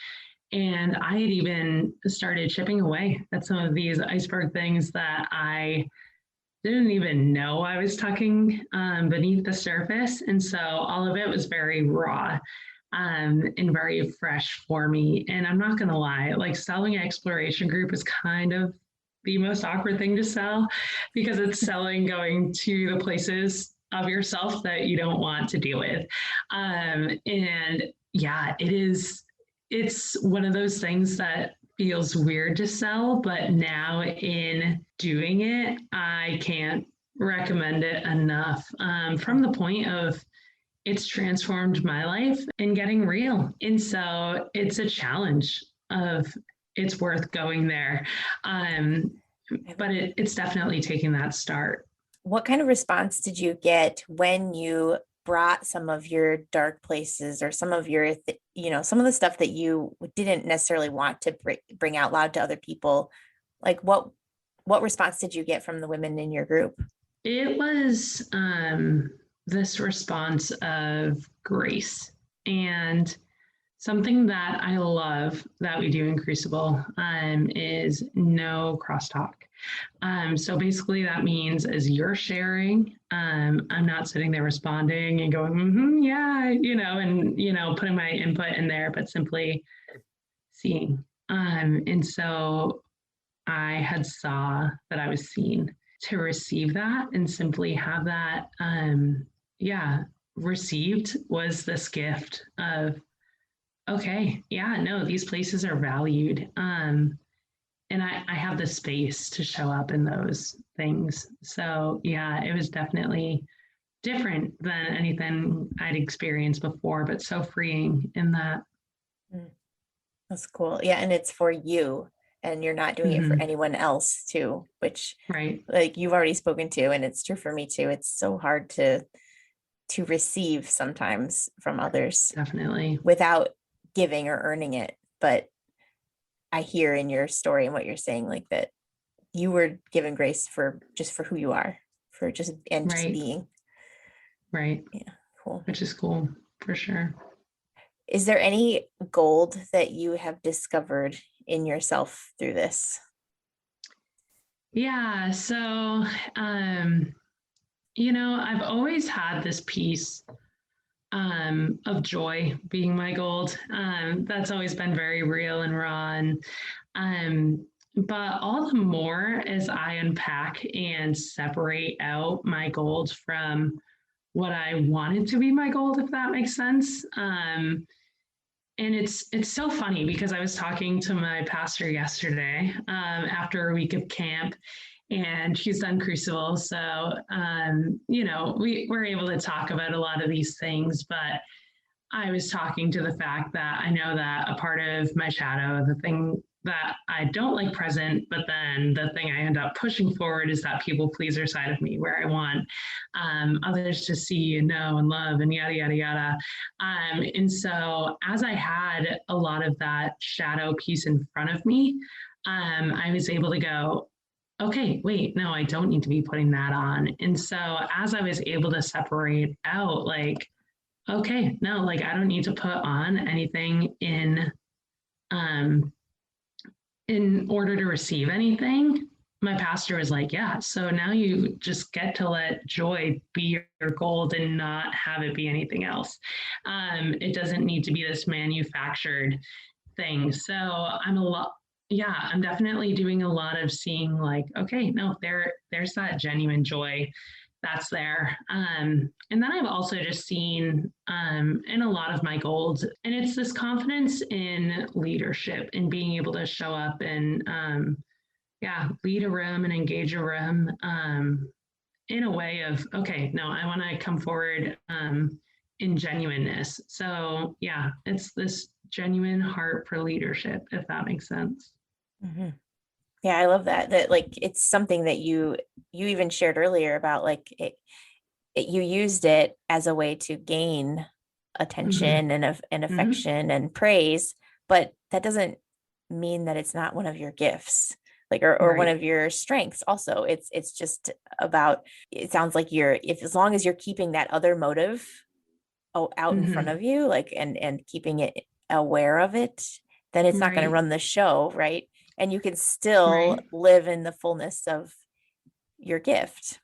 S1: And I had even started chipping away at some of these iceberg things that I didn't even know I was tucking beneath the surface. And so all of it was very raw and very fresh for me. And I'm not going to lie, like selling an exploration group is kind of the most awkward thing to sell because it's selling going to the places of yourself that you don't want to deal with. And yeah, it's one of those things that feels weird to sell, but now in doing it, I can't recommend it enough from the point of it's transformed my life and getting real. And so it's a challenge of it's worth going there. But it's definitely taking that start.
S3: What kind of response did you get when you brought some of your dark places or some of your, some of the stuff that you didn't necessarily want to bring out loud to other people? Like what response did you get from the women in your group?
S1: It was this response of grace and something that I love that we do in Crucible is no crosstalk. So basically that means as you're sharing, I'm not sitting there responding and going, yeah, and, putting my input in there, but simply seeing. And so I had saw that I was seen to receive that and simply have that, received was this gift of, okay, yeah, no, these places are valued. And I have the space to show up in those things. So yeah, it was definitely different than anything I'd experienced before, but so freeing in that.
S3: That's cool. Yeah. And it's for you and you're not doing it for anyone else too, which
S1: right,
S3: like you've already spoken to, and it's true for me too. It's so hard to receive sometimes from others.
S1: Definitely.
S3: Without giving or earning it. But I hear in your story and what you're saying, like that you were given grace for who you are, for just being.
S1: Right.
S3: Yeah. Cool.
S1: Which is cool for sure.
S3: Is there any gold that you have discovered in yourself through this?
S1: Yeah. So, I've always had this piece of joy being my gold. That's always been very real and raw. But all the more as I unpack and separate out my gold from what I wanted to be my gold, if that makes sense. And it's so funny because I was talking to my pastor yesterday after a week of camp, and she's done Crucible. So, we were able to talk about a lot of these things, but I was talking to the fact that I know that a part of my shadow, the thing that I don't like present, but then the thing I end up pushing forward is that people pleaser side of me where I want others to see and know and love and yada, yada, yada. And so as I had a lot of that shadow piece in front of me, I was able to go, okay, wait, no, I don't need to be putting that on. And so as I was able to separate out, like, okay, no, like I don't need to put on anything in order to receive anything. My pastor was like, yeah, so now you just get to let joy be your gold and not have it be anything else. It doesn't need to be this manufactured thing. So I'm definitely doing a lot of seeing like, okay, no, there's that genuine joy that's there. And then I've also just seen in a lot of my goals, and it's this confidence in leadership and being able to show up and lead a room and engage a room in a way of, okay, no, I want to come forward in genuineness. So yeah, it's this genuine heart for leadership, if that makes sense.
S3: Mm-hmm. Yeah, I love that like it's something that you even shared earlier about like you used it as a way to gain attention and affection and praise, but that doesn't mean that it's not one of your gifts, like or one of your strengths also. It's just about, it sounds like as long as you're keeping that other motive out in front of you, like and keeping it aware of it, then it's not going to run the show, right? And you can still live in the fullness of your gift.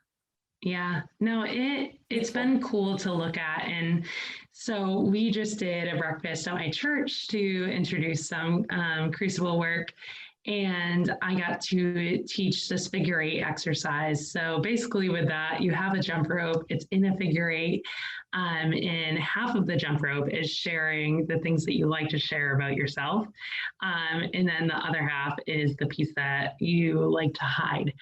S1: Yeah, no, it's been cool to look at. And so we just did a breakfast at my church to introduce some Crucible work. And I got to teach this figure eight exercise. So basically with that, you have a jump rope, it's in a figure eight. And half of the jump rope is sharing the things that you like to share about yourself. And then the other half is the piece that you like to hide.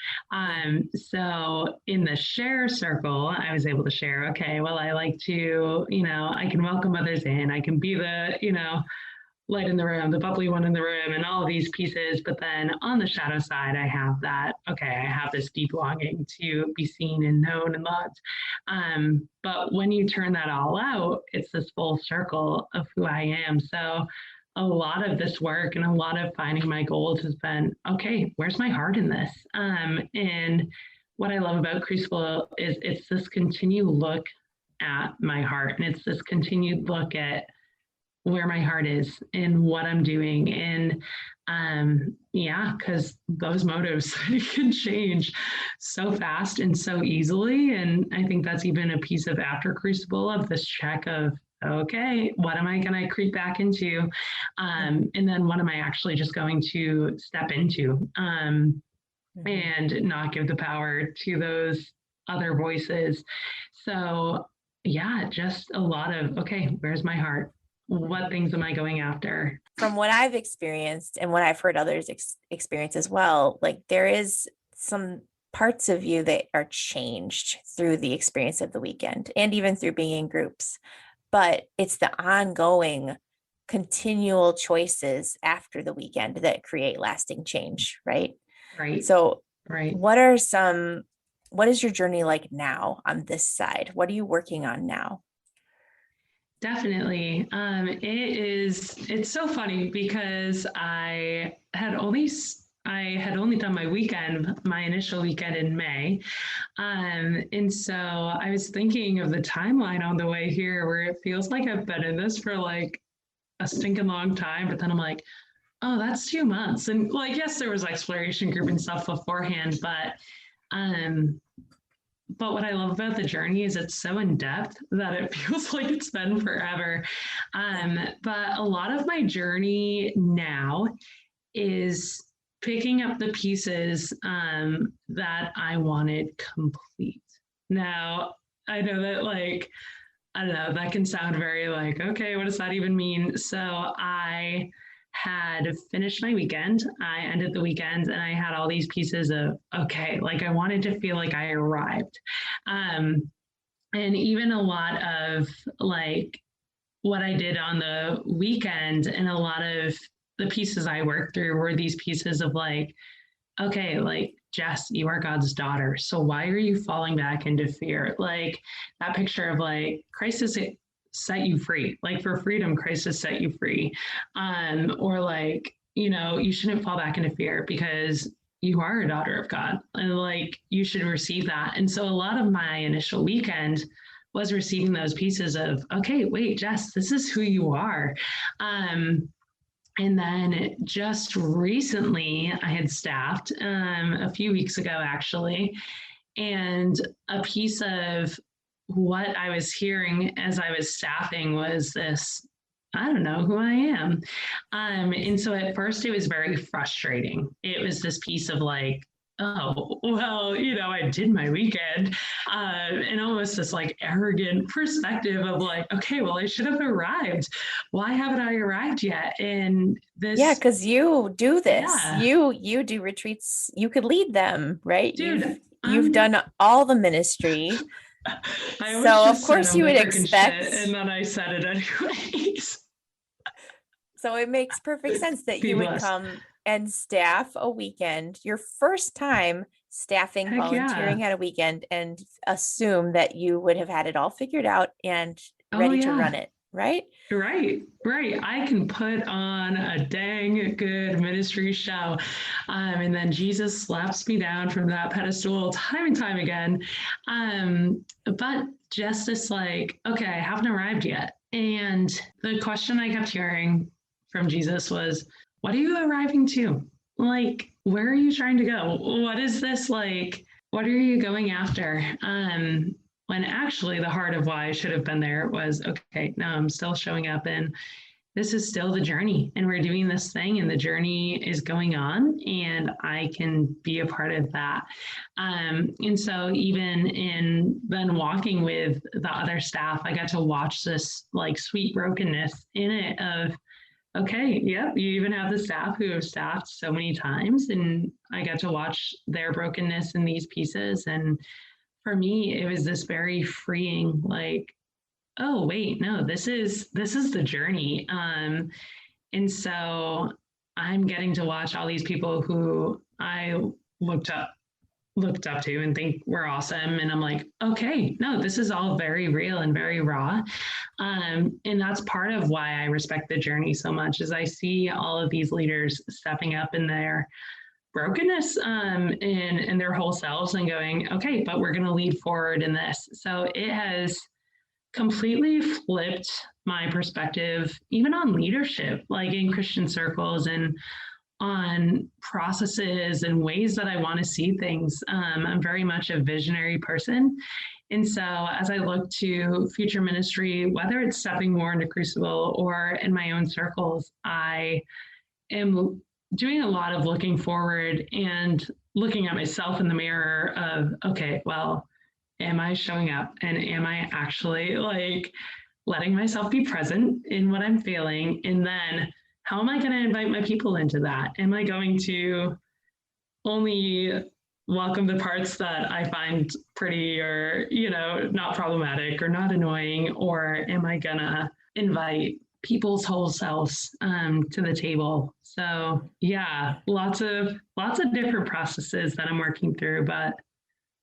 S1: So in the share circle, I was able to share, okay, well, I like to, I can welcome others in, I can be the, light in the room, the bubbly one in the room, and all of these pieces. But then on the shadow side, I have that, okay, I have this deep longing to be seen and known and loved. But when you turn that all out, it's this full circle of who I am. So a lot of this work and a lot of finding my goals has been, okay, where's my heart in this? And what I love about Crucible is it's this continued look at my heart, and it's this continued look at where my heart is and what I'm doing. And because those motives can change so fast and so easily. And I think that's even a piece of after Crucible of this check of, okay, what am I going to creep back into? And then what am I actually just going to step into and not give the power to those other voices. So yeah, just a lot of, okay, where's my heart? What things am I going after?
S3: From what I've experienced and what I've heard others experience as well, like there is some parts of you that are changed through the experience of the weekend and even through being in groups. But it's the ongoing, continual choices after the weekend that create lasting change, right?
S1: Right.
S3: So what is your journey like now on this side? What are you working on now?
S1: Definitely. It's so funny because I had only done my initial weekend in May. And so I was thinking of the timeline on the way here where it feels like I've been in this for like a stinking long time, but then I'm like, oh, that's 2 months. And like, yes, there was exploration group and stuff beforehand, but what I love about the journey is it's so in depth that it feels like it's been forever. But a lot of my journey now is picking up the pieces that I wanted complete. Now, I know that I don't know, that can sound very like, okay, what does that even mean? So I had finished my weekend. I ended the weekend and I had all these pieces of, okay, like I wanted to feel like I arrived. And even a lot of like what I did on the weekend and a lot of the pieces I worked through were these pieces of like, okay, like, Jess, you are God's daughter. So why are you falling back into fear? Like that picture of like, Christ has set you free. Like for freedom, Christ has set you free. Or like, you shouldn't fall back into fear because you are a daughter of God and like you should receive that. And so a lot of my initial weekend was receiving those pieces of, okay, wait, Jess, this is who you are. And then just recently, I had staffed a few weeks ago, actually, and a piece of what I was hearing as I was staffing was this, I don't know who I am. And so at first it was very frustrating. It was this piece of like, oh, well, I did my weekend, and almost this like arrogant perspective of like, okay, well, I should have arrived. Why haven't I arrived yet? And this,
S3: yeah, because you do this,
S1: yeah.
S3: you do retreats, you could lead them, right?
S1: Dude,
S3: you've done all the ministry.
S1: So
S3: of course you would expect,
S1: shit, and then I said it anyways.
S3: So it makes perfect sense that you would come and staff a weekend, your first time staffing, volunteering at a weekend, and assume that you would have had it all figured out and ready to run it, right?
S1: Right. I can put on a dang good ministry show. And then Jesus slaps me down from that pedestal time and time again. But just this like, okay, I haven't arrived yet. And the question I kept hearing from Jesus was, what are you arriving to? Like, where are you trying to go? What is this like? What are you going after? When actually the heart of why I should have been there was, okay, no, I'm still showing up and this is still the journey and we're doing this thing and the journey is going on and I can be a part of that. And so even in then walking with the other staff, I got to watch this like sweet brokenness in it of, okay, yep, you even have the staff who have staffed so many times and I got to watch their brokenness in these pieces. And for me, it was this very freeing, like, oh, wait, no, this is the journey. And so I'm getting to watch all these people who I looked up to and think we're awesome. And I'm like, okay, no, this is all very real and very raw. And that's part of why I respect the journey so much is I see all of these leaders stepping up in their brokenness in their whole selves and going, okay, but we're going to lead forward in this. So it has completely flipped my perspective, even on leadership, like in Christian circles and on processes and ways that I want to see things. I'm very much a visionary person. And so as I look to future ministry, whether it's stepping more into Crucible or in my own circles, I am doing a lot of looking forward and looking at myself in the mirror of, okay, well, am I showing up and am I actually like letting myself be present in what I'm feeling? And then how am I going to invite my people into that? Am I going to only welcome the parts that I find pretty or, not problematic or not annoying? Or am I going to invite people's whole selves to the table? So yeah, lots of different processes that I'm working through, but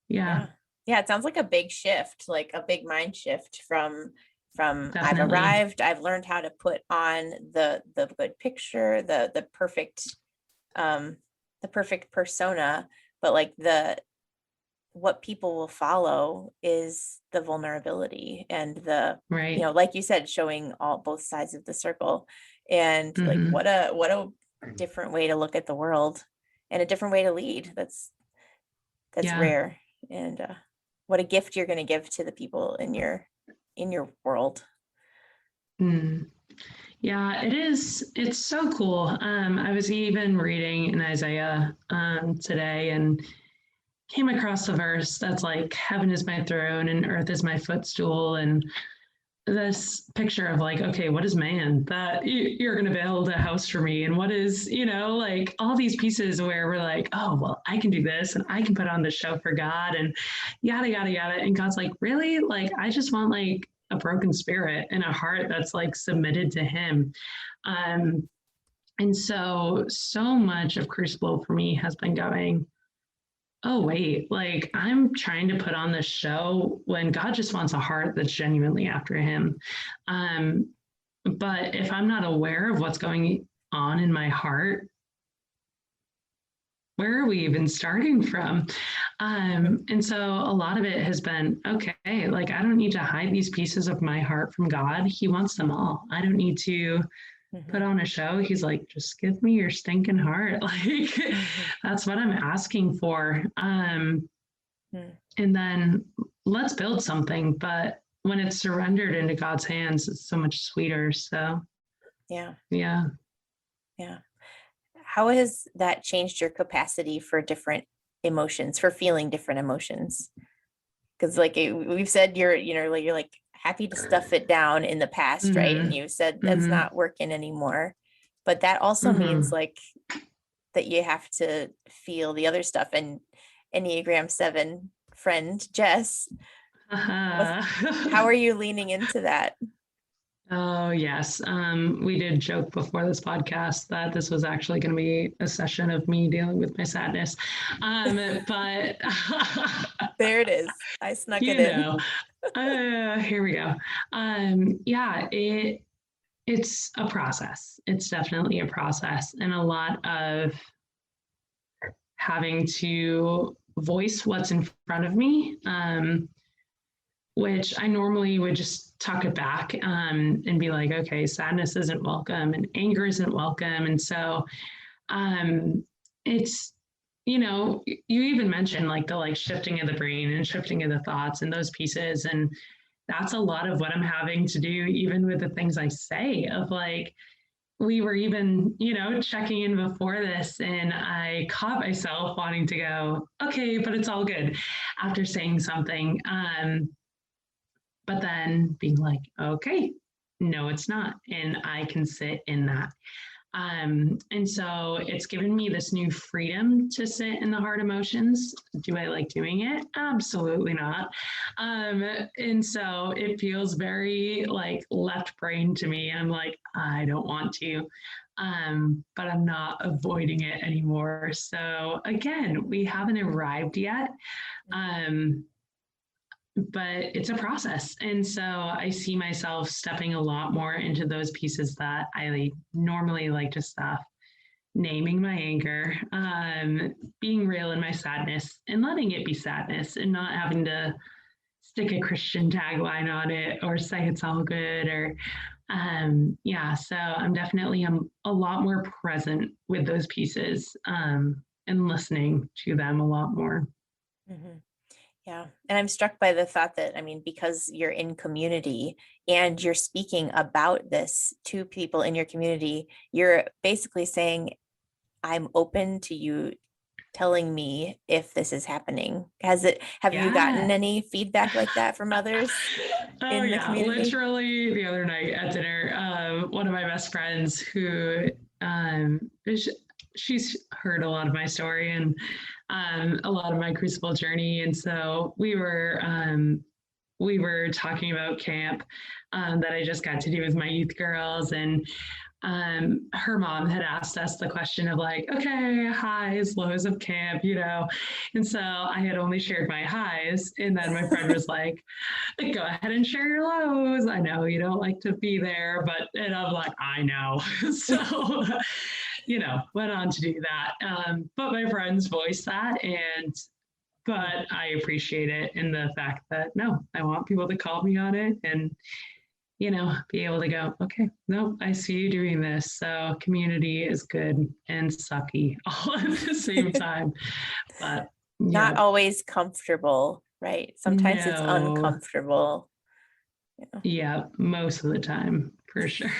S1: yeah,
S3: it sounds like a big shift, like a big mind shift from
S1: definitely.
S3: I've arrived, I've learned how to put on the good picture, the perfect persona, but like what people will follow is the vulnerability and the,
S1: right.
S3: Like you said, showing both sides of the circle. And like, what a different way to look at the world and a different way to lead. That's rare. And what a gift you're going to give to the people in your world.
S1: Yeah, it is. It's so cool. I was even reading in Isaiah today and came across a verse that's like, heaven is my throne and earth is my footstool. And this picture of like, okay, what is man that you're going to build a house for me? And what is, like all these pieces where we're like, oh, well, I can do this and I can put on the show for God and yada, yada, yada. And God's like, really? Like, I just want like a broken spirit and a heart that's like submitted to him. And so much of Crucible for me has been going, oh, wait, like I'm trying to put on this show when God just wants a heart that's genuinely after him. But if I'm not aware of what's going on in my heart, where are we even starting from? And so a lot of it has been, okay, like I don't need to hide these pieces of my heart from God. He wants them all. I don't need to put on a show. He's like, just give me your stinking heart. Like that's what I'm asking for. And then let's build something. But when it's surrendered into God's hands, it's so much sweeter. So
S3: Yeah. How has that changed your capacity for different emotions, for feeling different emotions? Because like we've said, you're like happy to stuff it down in the past, right? And you said that's not working anymore. But that also means like that you have to feel the other stuff. And Enneagram 7 friend Jess, how are you leaning into that?
S1: Oh, yes. We did joke before this podcast that this was actually going to be a session of me dealing with my sadness. But
S3: there it is. I snuck it in.
S1: Here we go. Yeah, it's a process. It's definitely a process, and a lot of having to voice what's in front of me. Which I normally would just tuck it back and be like, okay, sadness isn't welcome and anger isn't welcome. And so it's, you even mentioned like the shifting of the brain and shifting of the thoughts and those pieces. And that's a lot of what I'm having to do, even with the things I say of like, we were even, checking in before this and I caught myself wanting to go, okay, but it's all good after saying something. But then being like, okay, no, it's not. And I can sit in that. And so it's given me this new freedom to sit in the hard emotions. Do I like doing it? Absolutely not. And so it feels very like left brain to me. I'm like, I don't want to. But I'm not avoiding it anymore. So again, we haven't arrived yet. But it's a process. And so I see myself stepping a lot more into those pieces that I normally like to stuff, naming my anger, being real in my sadness and letting it be sadness and not having to stick a Christian tagline on it or say it's all good or, so I'm definitely a lot more present with those pieces and listening to them a lot more.
S3: Yeah. And I'm struck by the thought that, I mean, because you're in community and you're speaking about this to people in your community, you're basically saying, I'm open to you telling me if this is happening. Have you gotten any feedback like that from others in the community?
S1: Literally the other night at dinner, one of my best friends who, she's heard a lot of my story and a lot of my Crucible journey. And so we were talking about camp that I just got to do with my youth girls. And her mom had asked us the question of like, okay, highs, lows of camp, And so I had only shared my highs. And then my friend was like, go ahead and share your lows. I know you don't like to be there, and I'm like, I know. So went on to do that. But my friends voiced that but I appreciate it in the fact that, no, I want people to call me on it and, be able to go, okay, no, I see you doing this. So community is good and sucky all at the same time, but
S3: not always comfortable, right? Sometimes it's uncomfortable.
S1: Yeah, most of the time, for sure.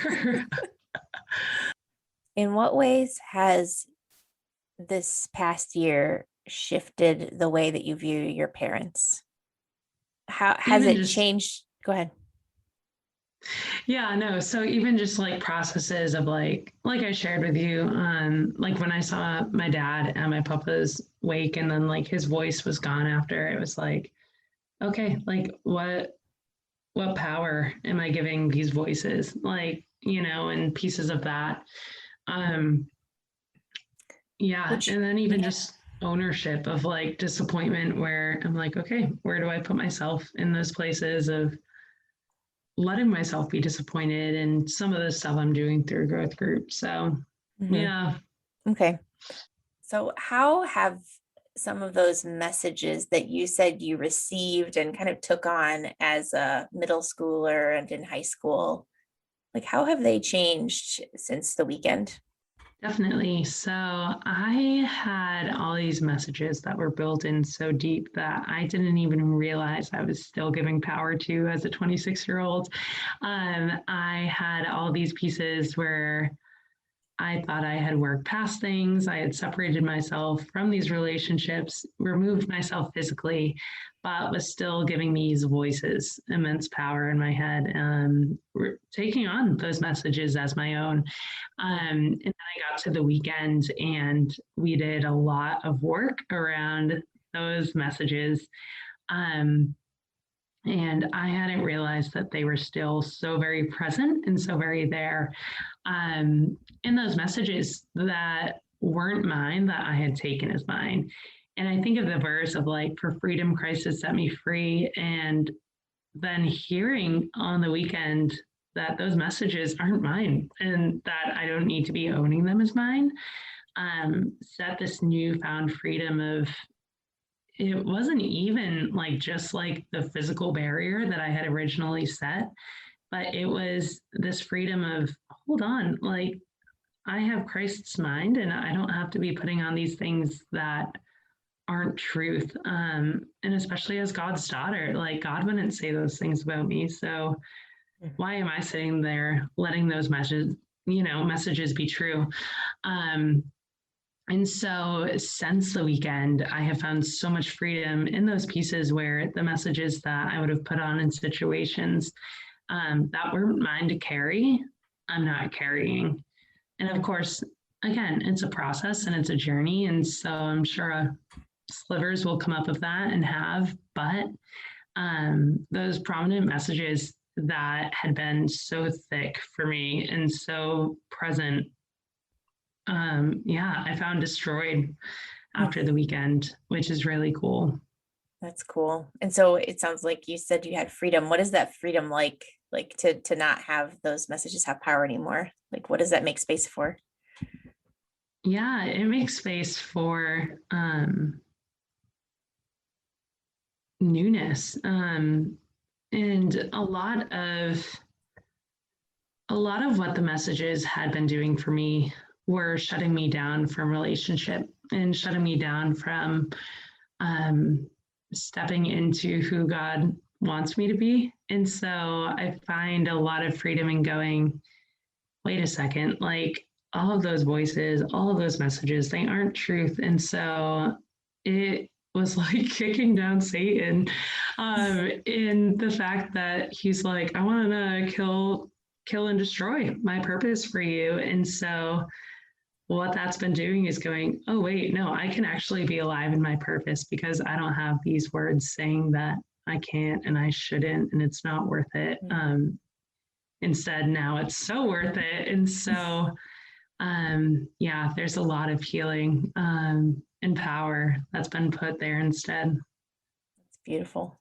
S3: In what ways has this past year shifted the way that you view your parents? How has it changed? Go ahead.
S1: Yeah, no. So even just like processes of like I shared with you, like when I saw my dad at my papa's wake and then like his voice was gone after, it was like, okay, like what power am I giving these voices? Like, and pieces of that. Yeah. And then even just ownership of like disappointment where I'm like, okay, where do I put myself in those places of letting myself be disappointed and some of the stuff I'm doing through growth group. So yeah.
S3: Okay. So how have some of those messages that you said you received and kind of took on as a middle schooler and in high school, like how have they changed since the weekend?
S1: Definitely. So I had all these messages that were built in so deep that I didn't even realize I was still giving power to as a 26-year-old. I had all these pieces where I thought I had worked past things. I had separated myself from these relationships, removed myself physically, but was still giving these voices immense power in my head, taking on those messages as my own. And then I got to the weekend and we did a lot of work around those messages. And I hadn't realized that they were still so very present and so very there in those messages that weren't mine, that I had taken as mine. And I think of the verse of like, for freedom, Christ has set me free. And then hearing on the weekend that those messages aren't mine and that I don't need to be owning them as mine, set this newfound freedom of, it wasn't even like just like the physical barrier that I had originally set, but it was this freedom of, hold on, like I have Christ's mind and I don't have to be putting on these things that aren't truth. And especially as God's daughter, like God wouldn't say those things about me. So why am I sitting there letting those messages be true? And so since the weekend, I have found so much freedom in those pieces where the messages that I would have put on in situations that weren't mine to carry, I'm not carrying. And of course, again, it's a process and it's a journey. And so I'm sure slivers will come up of that and have, but those prominent messages that had been so thick for me and so present, I found destroyed after the weekend, which is really cool.
S3: That's cool. And so it sounds like you said you had freedom. What is that freedom like to not have those messages have power anymore? Like, what does that make space for?
S1: Yeah, it makes space for newness. And a lot of what the messages had been doing for me were shutting me down from relationship and shutting me down from stepping into who God wants me to be. And so I find a lot of freedom in going, wait a second, like all of those voices, all of those messages, they aren't truth. And so it was like kicking down Satan in the fact that he's like, I want to kill and destroy my purpose for you. And so what that's been doing is going, oh, wait, no, I can actually be alive in my purpose because I don't have these words saying that I can't and I shouldn't and it's not worth it. Instead, now it's so worth it. And so, there's a lot of healing and power that's been put there instead.
S3: That's beautiful.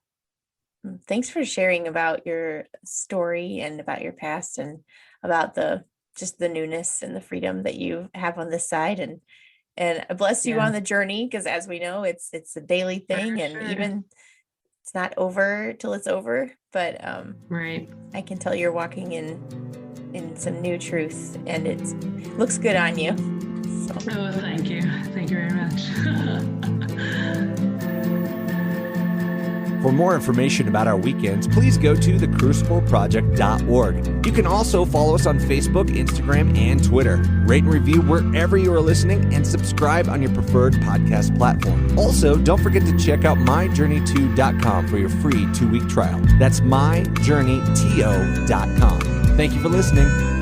S3: Thanks for sharing about your story and about your past and about just the newness and the freedom that you have on this side. And I bless you on the journey, because as we know, it's a daily thing, and even it's not over till it's over. But
S1: right,
S3: I can tell you're walking in some new truth, and it looks good on you. So.
S1: Oh, thank you very much.
S2: For more information about our weekends, please go to thecrucibleproject.org. You can also follow us on Facebook, Instagram, and Twitter. Rate and review wherever you are listening, and subscribe on your preferred podcast platform. Also, don't forget to check out myjourney2.com for your free 2-week trial. That's myjourneyto.com. Thank you for listening.